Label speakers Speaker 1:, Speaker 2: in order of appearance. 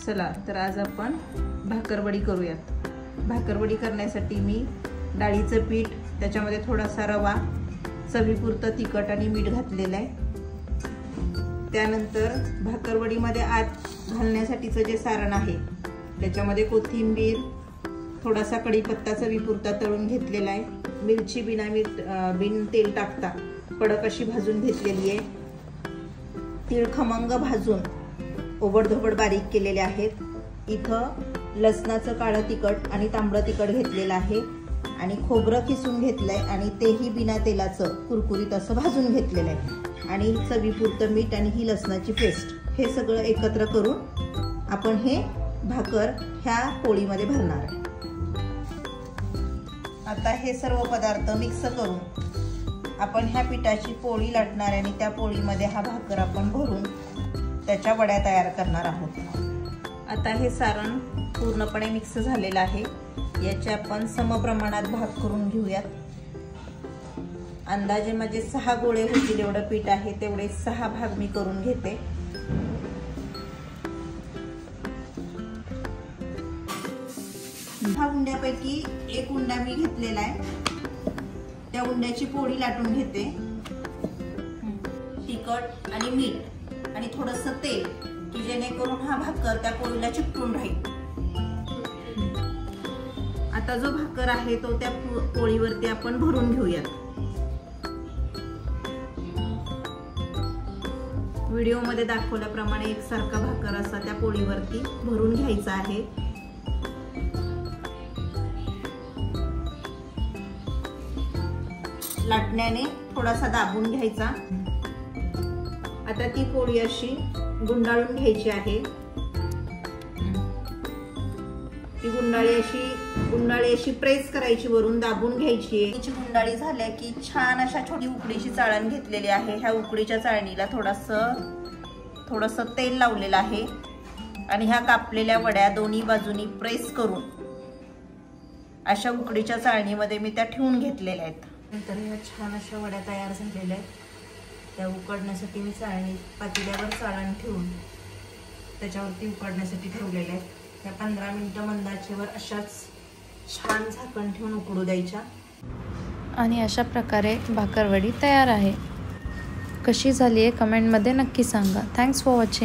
Speaker 1: चला तर आज आपण भाकरवडी करूयात। भाकरवडी करण्यासाठी मी डाळीचं पीठ, त्याच्यामध्ये थोडासा रवा, चवीपुरतं तिखट आणि मीठ घातलेलं आहे। त्यानंतर भाकरवडीमध्ये आत घालण्यासाठीचं जे सारण आहे त्याच्यामध्ये कोथिंबीर, थोडासा कढीपत्ता चवीपुरता तळून घेतलेला आहे, मिरची बिन तेल टाकता कडक अशी भाजून घेतलेली आहे, तीळ खमंग भाजून ओबडधोबड बारीक केलेले आहेत। इथं लसणाचं काळं तिखट आणि तांबडं तिखट घेतलेलं आहे आणि खोबरं किसून घेतलंय आणि तेही बिना तेलाचं कुरकुरीत असं भाजून घेतलेलं आहे आणि चवीपुरतं मीठ आणि ही लसणाची पेस्ट, हे सगळं एकत्र करून आपण हे भाकर ह्या पोळीमध्ये भरणार आहे। आता हे सर्व पदार्थ मिक्स करून आपण ह्या पिठाची पोळी लाटणार आहे आणि त्या पोळीमध्ये हा भाकर आपण भरून त्याच्या वड्या तयार करणार आहोत। आता हे सारण पूर्णपणे मिक्स झालेलं आहे, याचे आपण समप्रमाणात भाग करून घेऊयात। अंदाजे माझे 6 गोळे होतील एवढं पीठ आहे, तेवढे 6 भाग मी करून घेते। हा उंड्यापैकी एक उंडा मी घेतलेला आहे, त्या उंड्याची पोळी लाटून घेते। तिखट आणि मीठ आणि थोडंसं तेल, की जेणेकरून हा भाकर त्या पोळीला चिकटून राहील। आता जो भाकर आहे तो त्या पोळीवरती आपण भरून घेऊयात। व्हिडिओमध्ये दाखवल्याप्रमाणे एकसारखा भाकर असा त्या पोळीवरती भरून घ्यायचा आहे। लाटण्याने थोडासा दाबून घ्यायचा। आता ती पोळी अशी गुंडाळून घ्यायची आहे। ती गुंडाळी अशी प्रेस करायची, वरून दाबून घ्यायची। हिची गुंडाळी झाल्या की छान अशा छोटी उकडीची चाळण घेतलेली आहे। ह्या उकडीच्या चाळणीला थोडंसं तेल लावलेलं आहे आणि ह्या कापलेल्या वड्या दोन्ही बाजूनी प्रेस करून अशा उकडीच्या चाळणीमध्ये मी त्या ठेवून घेतलेल्या आहेत। नंतर ह्या छान अशा वड्या तयार झालेल्या आहेत। त्या उकडण्यासाठी मी पातेल्यावर चाळण ठेवून त्याच्यावरती उकडण्यासाठी ठेवलेल्या आहेत। त्या 15 मिनिटं मंद आचेवर अशाच छान झाकण ठेवून उकडू द्यायच्या।
Speaker 2: आणि अशा प्रकारे भाकरवडी तयार आहे। कशी झाली आहे कमेंटमध्ये नक्की सांगा। Thanks for watching.